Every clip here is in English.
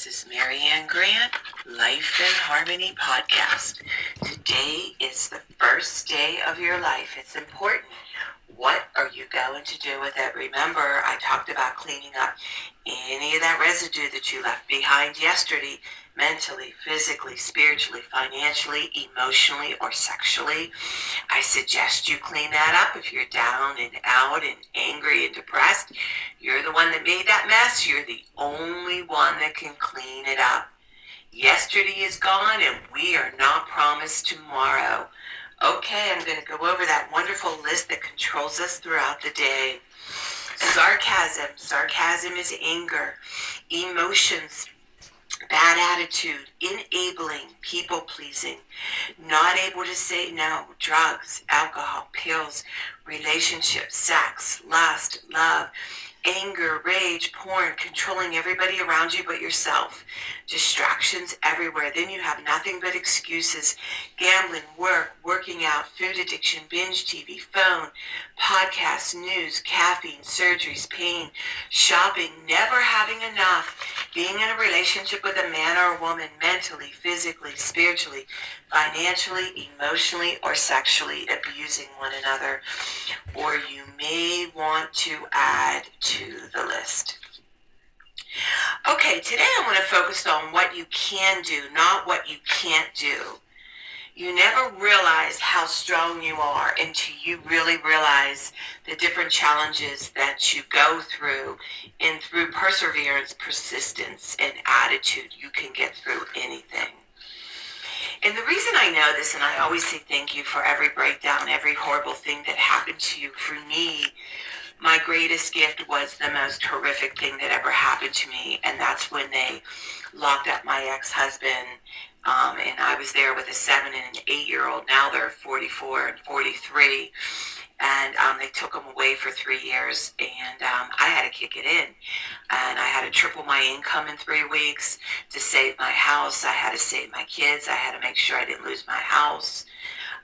This is Marianne Grant, Life in Harmony podcast. Today is the first day of your life. It's important. What are you going to do with it? Remember, I talked about cleaning up any of that residue that you left behind yesterday, mentally, physically, spiritually, financially, emotionally, or sexually. I suggest you clean that up if you're down and out and angry and depressed. You're the one that made that mess. You're the only one that can clean it up. Yesterday is gone and we are not promised tomorrow. Okay, I'm going to go over that wonderful list that controls us throughout the day. Sarcasm. Sarcasm is anger. Emotions. Bad attitude, enabling, people-pleasing, not able to say no, drugs, alcohol, pills, relationships, sex, lust, love, anger, rage, porn, controlling everybody around you but yourself, distractions everywhere. Then you have nothing but excuses, gambling, work, working out, food addiction, binge TV, phone, podcasts, news, caffeine, surgeries, pain, shopping, never having enough, being in a relationship with a man or a woman, mentally, physically, spiritually, financially, emotionally, or sexually abusing one another. Or you may want to add to the list. Okay, today I want to focus on what you can do, not what you can't do. You never realize how strong you are until you really realize the different challenges that you go through. And through perseverance, persistence, and attitude, you can get through anything. And the reason I know this, and I always say thank you for every breakdown, every horrible thing that happened to you. For me, my greatest gift was the most horrific thing that ever happened to me, and that's when they locked up my ex-husband, and I was there with a 7 and an 8-year-old. Now they're 44 and 43, and they took them away for 3 years, and I had to kick it in, and I had to triple my income in 3 weeks to save my house. I had to save my kids. I had to make sure I didn't lose my house.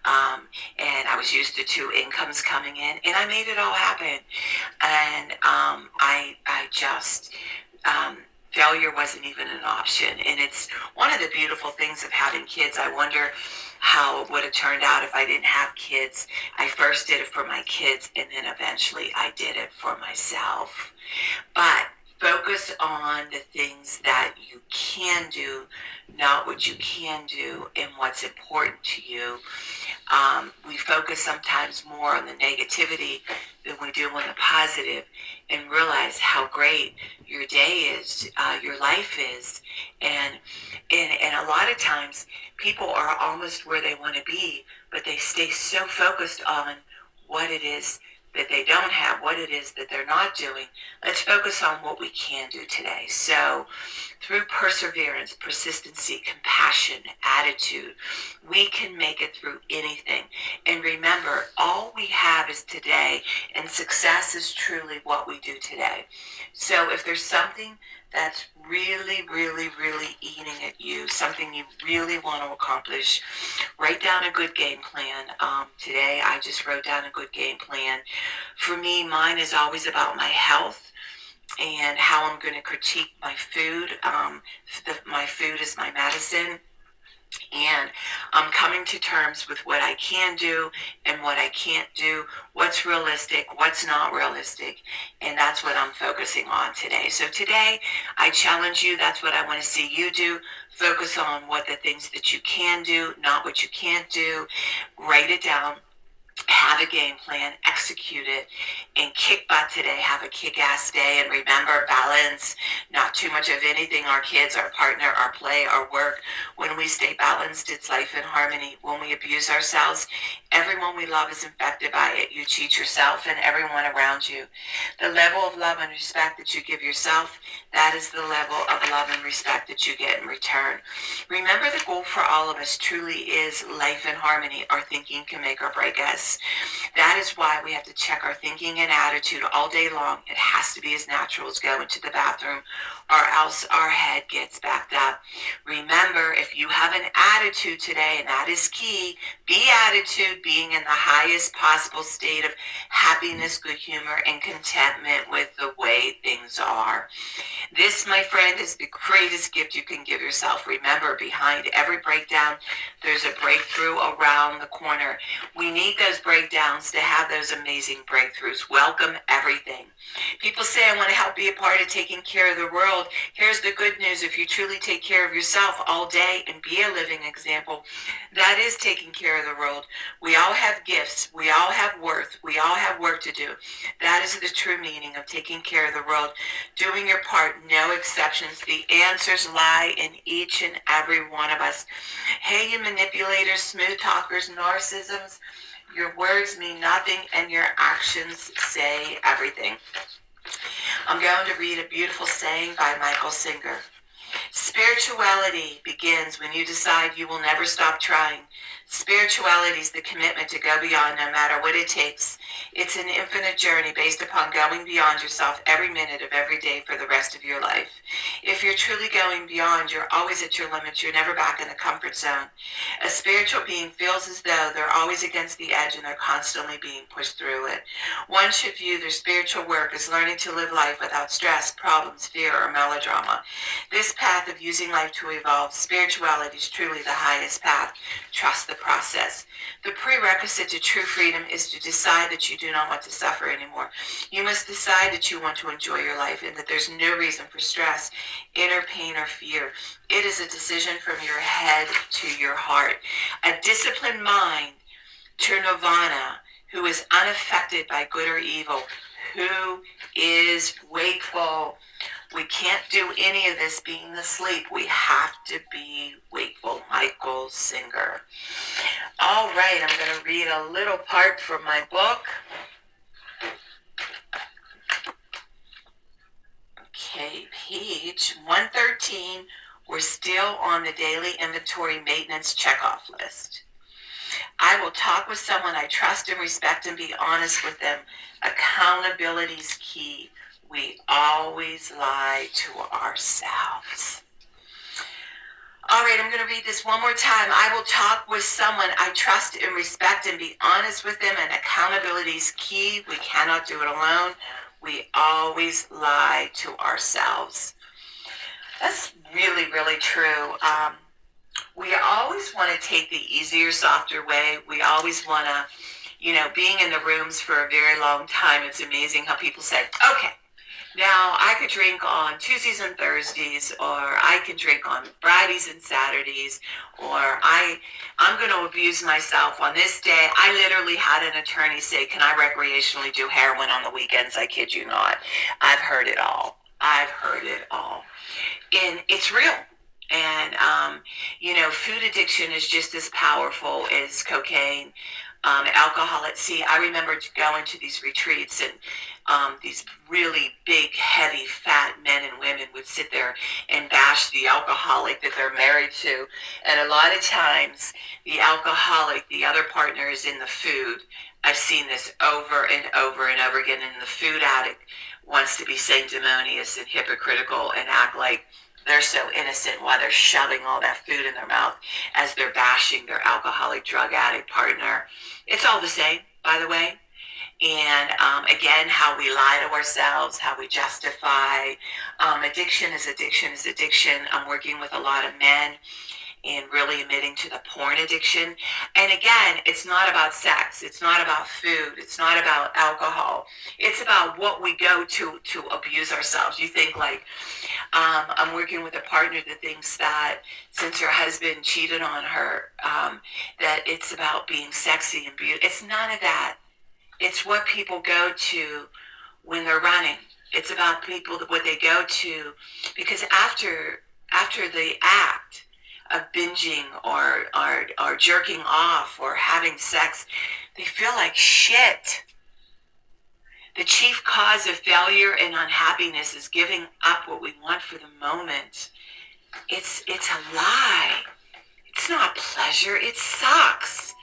And I was used to 2 incomes coming in, and I made it all happen. And I just, failure wasn't even an option. And it's one of the beautiful things of having kids. I wonder how it would have turned out if I didn't have kids. I first did it for my kids, and then eventually I did it for myself. But focus on the things that you can do, not what you can do, and what's important to you. We focus sometimes more on the negativity than we do on the positive, and realize how great your day is, your life is. And a lot of times people are almost where they want to be, but they stay so focused on what it is that they don't have, what it is that they're not doing. Let's focus on what we can do today. So through perseverance, persistency, compassion, attitude, we can make it through anything. And remember, all we have is today, and success is truly what we do today. So if there's something that's really, really, really eating at you, something you really want to accomplish, write down a good game plan. Today, I just wrote down a good game plan. For me, mine is always about my health and how I'm going to critique my food. My food is my medicine. And I'm coming to terms with what I can do and what I can't do, what's realistic, what's not realistic, and that's what I'm focusing on today. So today, I challenge you, that's what I want to see you do. Focus on what the things that you can do, not what you can't do. Write it down. Have a game plan, execute it, and kick butt today. Have a kick-ass day, and remember, balance, not too much of anything, our kids, our partner, our play, our work. When we stay balanced, it's life in harmony. When we abuse ourselves, everyone we love is infected by it. You cheat yourself and everyone around you. The level of love and respect that you give yourself, that is the level of love and respect that you get in return. Remember, the goal for all of us truly is life in harmony. Our thinking can make or break us. happiness. That is why we have to check our thinking and attitude all day long. It has to be as natural as going to the bathroom, or else our head gets backed up. Remember, if you have an attitude today, and that is key, beatitude, being in the highest possible state of happiness, good humor, and contentment with the way things are. This, my friend, is the greatest gift you can give yourself. Remember, behind every breakdown, there's a breakthrough around the corner. We need those breakdowns to have those amazing breakthroughs. Welcome everything. People say, I want to help be a part of taking care of the world. Here's the good news. If you truly take care of yourself all day and be a living example, that is taking care of the world. We all have gifts. We all have worth. We all have work to do. That is the true meaning of taking care of the world. Doing your part, no exceptions. The answers lie in each and every one of us. Hey, you manipulators, smooth talkers, narcissisms, your words mean nothing and your actions say everything. I'm going to read a beautiful saying by Michael Singer. Spirituality begins when you decide you will never stop trying. Spirituality is the commitment to go beyond no matter what it takes. It's an infinite journey based upon going beyond yourself every minute of every day for the rest of your life. If you're truly going beyond, you're always at your limits. You're never back in the comfort zone. A spiritual being feels as though they're always against the edge and they're constantly being pushed through it. One should view their spiritual work as learning to live life without stress, problems, fear, or melodrama. This path of using life to evolve, spirituality is truly the highest path. Trust the process. The prerequisite to true freedom is to decide that you do not want to suffer anymore. You must decide that you want to enjoy your life and that there's no reason for stress, inner pain, or fear. It is a decision from your head to your heart. A disciplined mind to nirvana, who is unaffected by good or evil, who is wakeful. We can't do any of this being asleep. We have to be wakeful. Michael Singer. All right, I'm going to read a little part from my book. Okay, page 113. We're still on the daily inventory maintenance checkoff list. I will talk with someone I trust and respect and be honest with them. Accountability is key. We always lie to ourselves. All right, I'm going to read this one more time. I will talk with someone I trust and respect and be honest with them, and accountability is key. We cannot do it alone. We always lie to ourselves. That's really, really true. We always want to take the easier, softer way. We always want to, being in the rooms for a very long time, it's amazing how people say, okay, now I could drink on Tuesdays and Thursdays, or I could drink on Fridays and Saturdays, or I'm going to abuse myself on this day. I literally had an attorney say, can I recreationally do heroin on the weekends? I kid you not. I've heard it all. And it's real. And, food addiction is just as powerful as cocaine, alcohol. I remember going to these retreats, and these really big, heavy, fat men and women would sit there and bash the alcoholic that they're married to. And a lot of times, the alcoholic, the other partner, is in the food. I've seen this over and over and over again. And the food addict wants to be sanctimonious and hypocritical and act like they're so innocent while they're shoving all that food in their mouth as they're bashing their alcoholic drug addict partner. It's all the same, by the way. And again, how we lie to ourselves, how we justify. Addiction is addiction. I'm working with a lot of men and really admitting to the porn addiction. And again, it's not about sex. It's not about food. It's not about alcohol. It's about what we go to abuse ourselves. You think like, I'm working with a partner that thinks that since her husband cheated on her, that it's about being sexy and beautiful. It's none of that. It's what people go to when they're running. It's about people, what they go to, because after the act of binging or jerking off or having sex, they feel like shit. The chief cause of failure and unhappiness is giving up what we want for the moment. It's a lie. It's not pleasure. It sucks.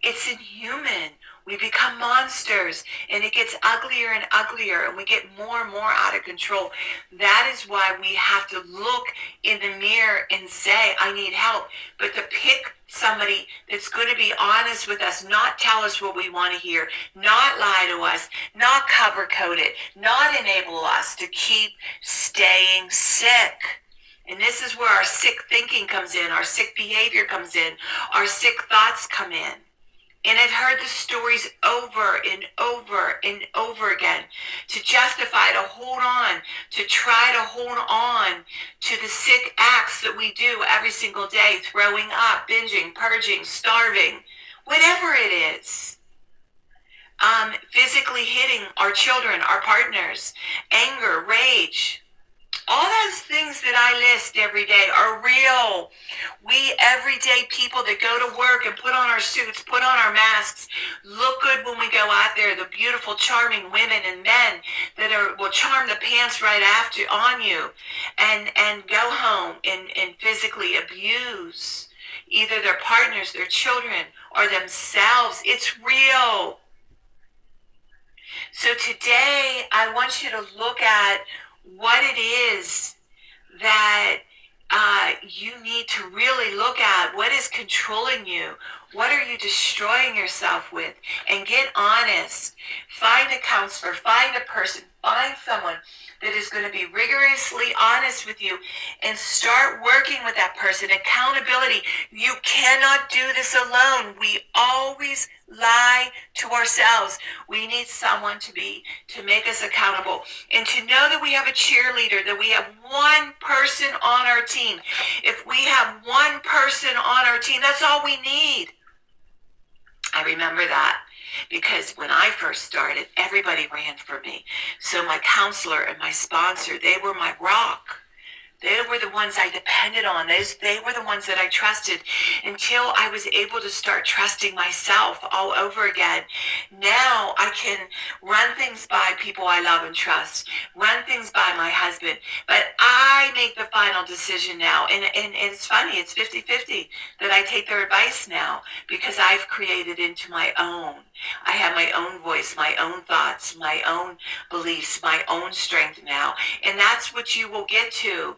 It's inhuman. We become monsters, and it gets uglier and uglier, and we get more and more out of control. That is why we have to look in the mirror and say, I need help. But to pick somebody that's going to be honest with us, not tell us what we want to hear, not lie to us, not cover code it, not enable us to keep staying sick. And this is where our sick thinking comes in, our sick behavior comes in, our sick thoughts come in. And I've heard the stories over and over and over again to justify, to hold on, to try to hold on to the sick acts that we do every single day, throwing up, binging, purging, starving, whatever it is. Physically hitting our children, our partners, anger, rage. All those things that I list every day are real. We everyday people that go to work and put on our suits, put on our masks, look good when we go out there, the beautiful, charming women and men that will charm the pants right after on you and go home and physically abuse either their partners, their children, or themselves. It's real. So today I want you to look at what it is that you need to really look at. What is controlling you? What are you destroying yourself with? And get honest. Find a counselor, find a person, find someone that is going to be rigorously honest with you and start working with that person. Accountability. You cannot do this alone. We always lie to ourselves. We need someone to make us accountable and to know that we have a cheerleader, that we have one person on our team. If we have one person on our team, that's all we need. I remember that because when I first started, everybody ran for me. So my counselor and my sponsor, they were my rock. They were the ones I depended on. They were the ones that I trusted until I was able to start trusting myself all over again. Now I can run things by people I love and trust, run things by my husband, but I make the final decision now. And it's funny, it's 50-50 that I take their advice now because I've created into my own. I have my own voice, my own thoughts, my own beliefs, my own strength now. And that's what you will get to.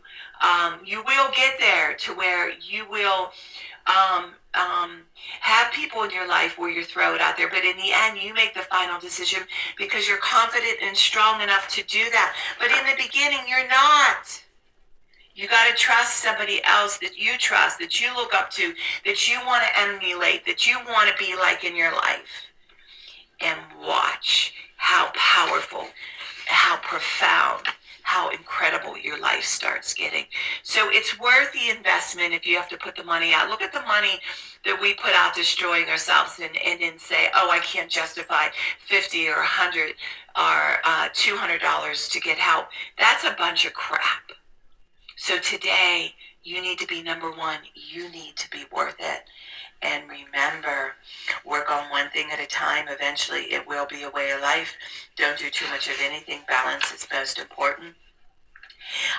You will get there to where you will have people in your life where you throw it out there. But in the end, you make the final decision because you're confident and strong enough to do that. But in the beginning, you're not. You got to trust somebody else that you trust, that you look up to, that you want to emulate, that you want to be like in your life. And watch how powerful, how profound, how incredible your life starts getting. So it's worth the investment if you have to put the money out. Look at the money that we put out destroying ourselves and then say, oh, I can't justify $50 or $100 or $200 to get help. That's a bunch of crap. So today, you need to be number one. You need to be worth it. And remember, work on one thing at a time. Eventually, it will be a way of life. Don't do too much of anything. Balance is most important.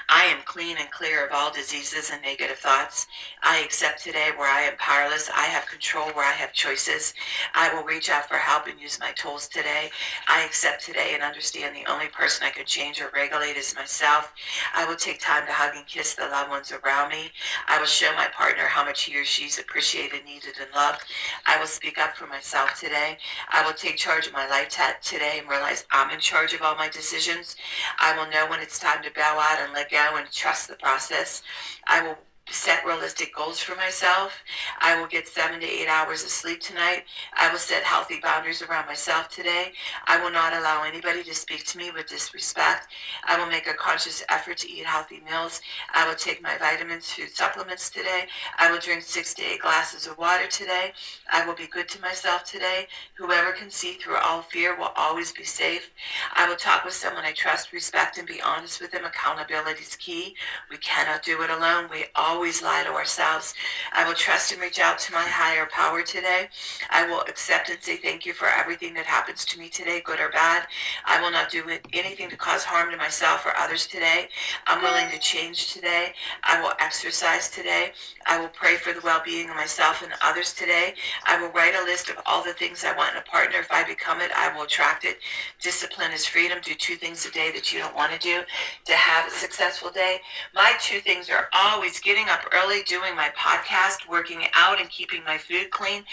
I am clean and clear of all diseases and negative thoughts. I accept today where I am powerless. I have control where I have choices. I will reach out for help and use my tools today. I accept today and understand the only person I can change or regulate is myself. I will take time to hug and kiss the loved ones around me. I will show my partner how much he or she's appreciated, needed, and loved. I will speak up for myself today. I will take charge of my life today and realize I'm in charge of all my decisions. I will know when it's time to bow out and let go and trust the process. I will set realistic goals for myself. I will get 7 to 8 hours of sleep tonight. I will set healthy boundaries around myself today. I will not allow anybody to speak to me with disrespect. I will make a conscious effort to eat healthy meals. I will take my vitamins, food supplements today. I will drink 6 to 8 glasses of water today. I will be good to myself today. Whoever can see through all fear will always be safe. I will talk with someone I trust, respect, and be honest with them. Accountability is key. We cannot do it alone. We always always lie to ourselves. I will trust and reach out to my higher power today. I will accept and say thank you for everything that happens to me today, good or bad. I will not do anything to cause harm to myself or others today. I'm willing to change today. I will exercise today. I will pray for the well-being of myself and others today. I will write a list of all the things I want in a partner. If I become it, I will attract it. Discipline is freedom. Do 2 things a day that you don't want to do to have a successful day. My 2 things are always getting up early, doing my podcast, working out, and keeping my food clean,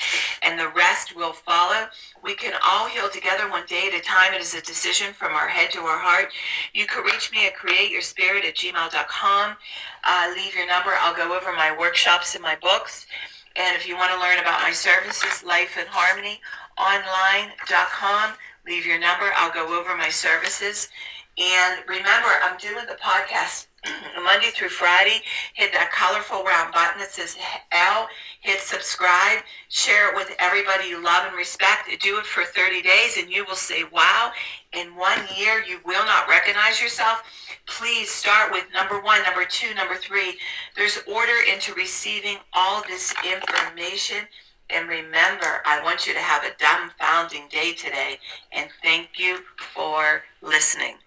and the rest will follow. We can all heal together one day at a time. It is a decision from our head to our heart. You can reach me at createyourspirit@gmail.com. Leave your number. I'll go over my workshops and my books. And if you want to learn about my services, Life in Harmony, online.com. Leave your number. I'll go over my services. And remember, I'm doing the podcast Monday through Friday. Hit that colorful round button that says L. Hit subscribe. Share it with everybody you love and respect. Do it for 30 days and you will say, wow, in 1 year you will not recognize yourself. Please start with number 1, number 2, number 3. There's order into receiving all this information. And remember, I want you to have a dumbfounding day today. And thank you for listening.